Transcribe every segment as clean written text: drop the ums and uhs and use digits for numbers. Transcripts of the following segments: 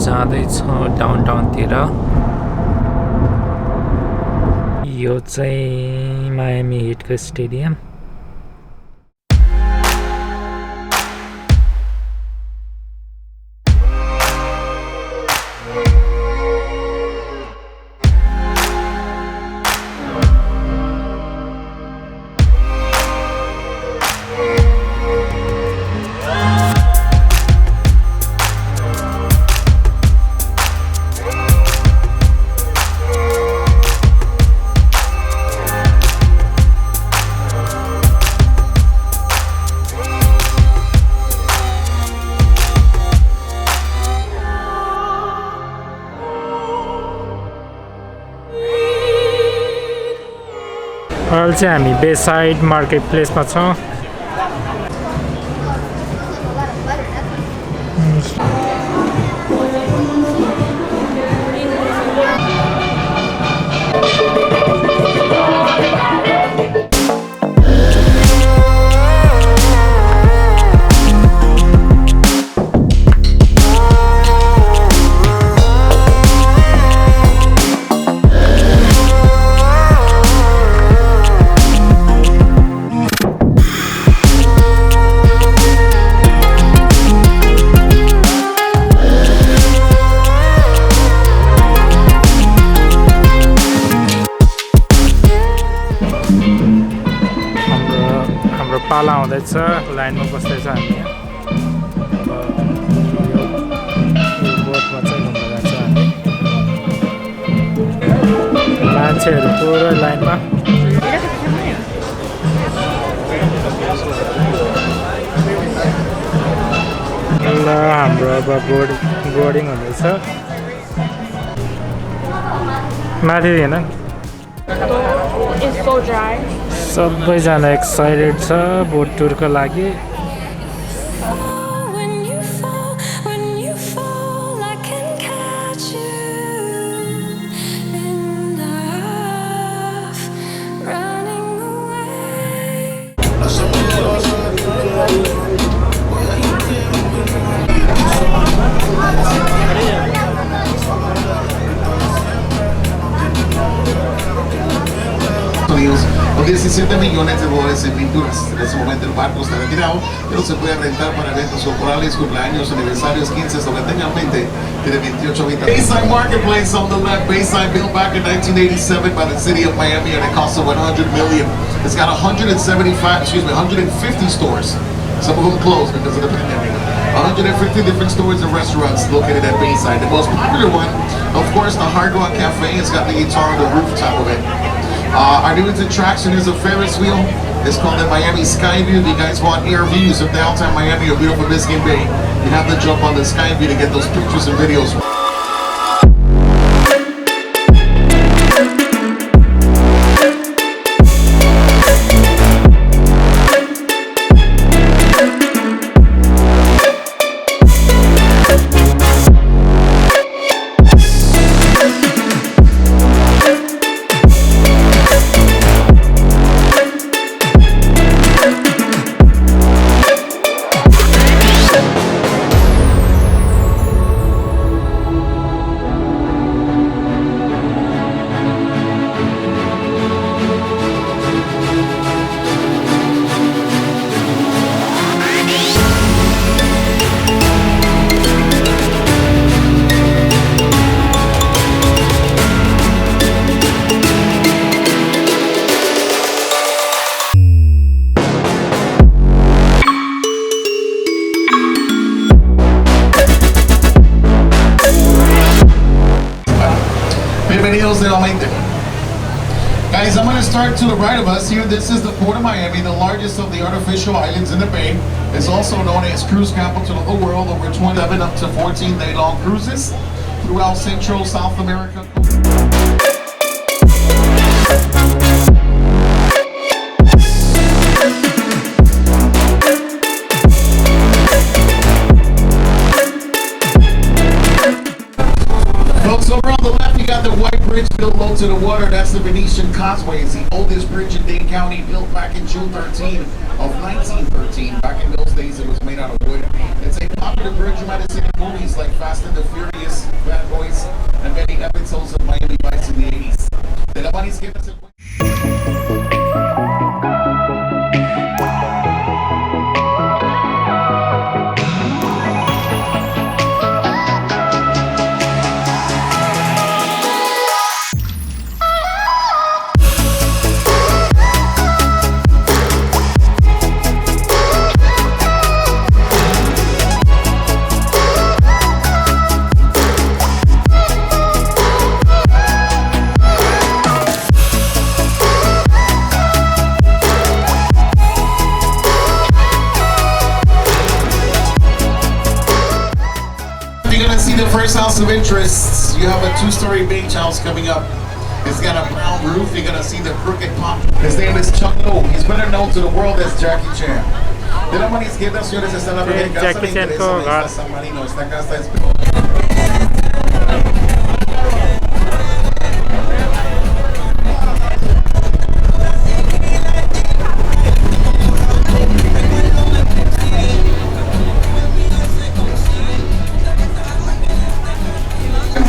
जाँदैछौँ डाउनटाउनतिर। यो चाहिँ Miami हिटको stadium. अहिले चाहिँ हामी बेसाइड मार्केट प्लेसमा छौँ। पाला आउँदैछ, लाइनमा बस्दैछ हामी। यो बोटमा चाहिँ घुम्न जान्छ हामी। मान्छेहरू पुरै लाइनमा। ल हाम्रो अब बोर्डिङ हुँदैछ। माथि होइन सबैजना एक्साइटेड छ बोट टुरको लागि। Con 17 millones de dólares en pinturas. En ese momento el barco está retirado, pero se puede rentar para eventos corporales, cumpleaños, aniversarios, 15, lo que tengan en mente. Tiene 28 habitantes. Bayside Marketplace on the left. Bayside built back in 1987 by the city of Miami, and it cost $100 million. It's got 150 stores. Some of them closed because of the pandemic. 150 different stores and restaurants located at Bayside. The most popular one, of course, the Hard Rock Cafe. It's got the guitar on the rooftop of it. Our newest attraction is a Ferris wheel. It's called the Miami Sky View. If you guys want air views of downtown Miami or beautiful Biscayne Bay, you have to jump on the Sky View to get those pictures and videos. Bienvenidos nuevamente. Guys, I'm going to start to the right of us here. This is the Port of Miami, the largest of the artificial islands in the Bay. It's also known as cruise capital of the world. Over 27 up to 14-day-long cruises throughout Central South America. Folks, over on the left, you got the white bridge built local. known to the water, that's the Venetian Causeway. It's the oldest bridge in Dane County, built back in June 13 of 1913. Back in those days, it was made out of wood. It's a popular bridge you might have seen in movies like Fast and the Furious, Bad Boys, and many episodes of Miami Vice in the 80s. De la mano izquierda se the first house of interest. You have a two-story beach house coming up. It's got a brown roof. You're gonna see the crooked palm. His name is Chuck Lowe. He's better known to the world as Jackie Chan. De la mano izquierda, señores, está la primera casa. Me interesa, me está San Marino. Esta casa es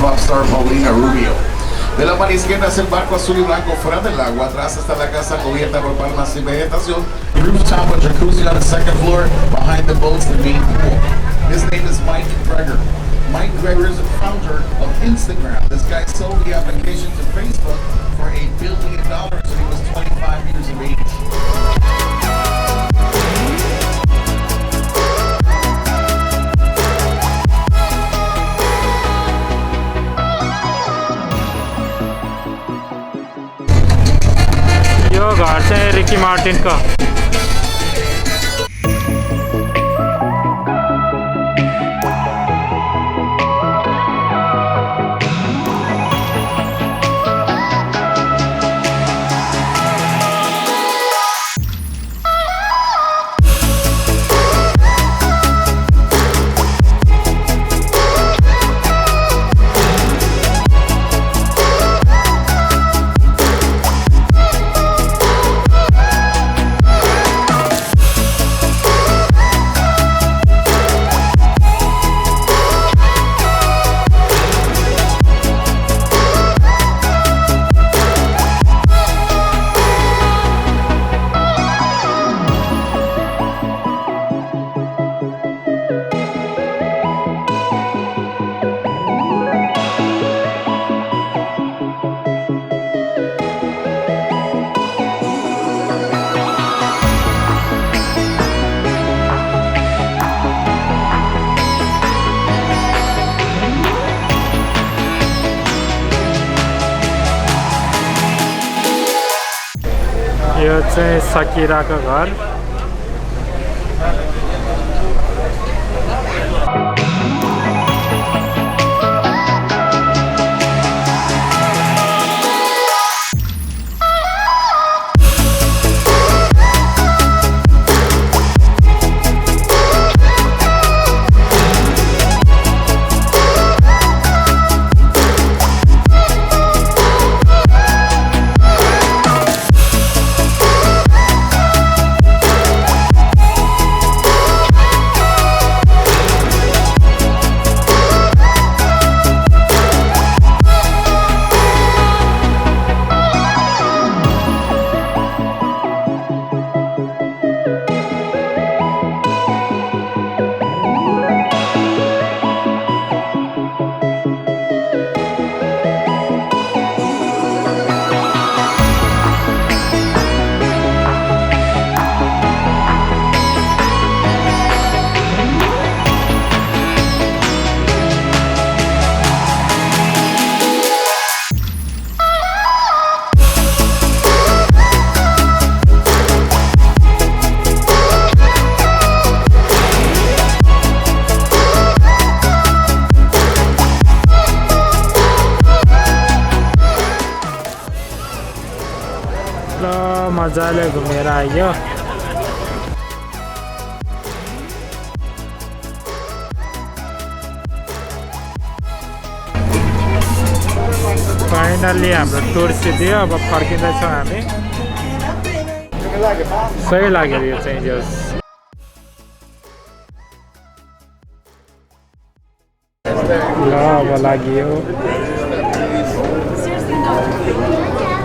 Popstar Paulina Rubio. De la mano izquierda es el barco azul y blanco fuera del agua. Atrás está la casa cubierta por palmas y vegetación. Rooftop with jacuzzi on the second floor. Behind the boats, the main pool. His name is Mike Greger. Mike Greger is the founder of Instagram. This guy sold the application to Facebook for $1 billion when he was 25 years of age. यो घर चाहिँ Ricky मार्टिनको यो चाहिँ सकिराको घर मजाले घुमेर आयो finally हाम्रो टुर सिद्धियो अब फर्किँदैछौँ हामी सही लाग्यो यो चाहिँ जस ल अब लागि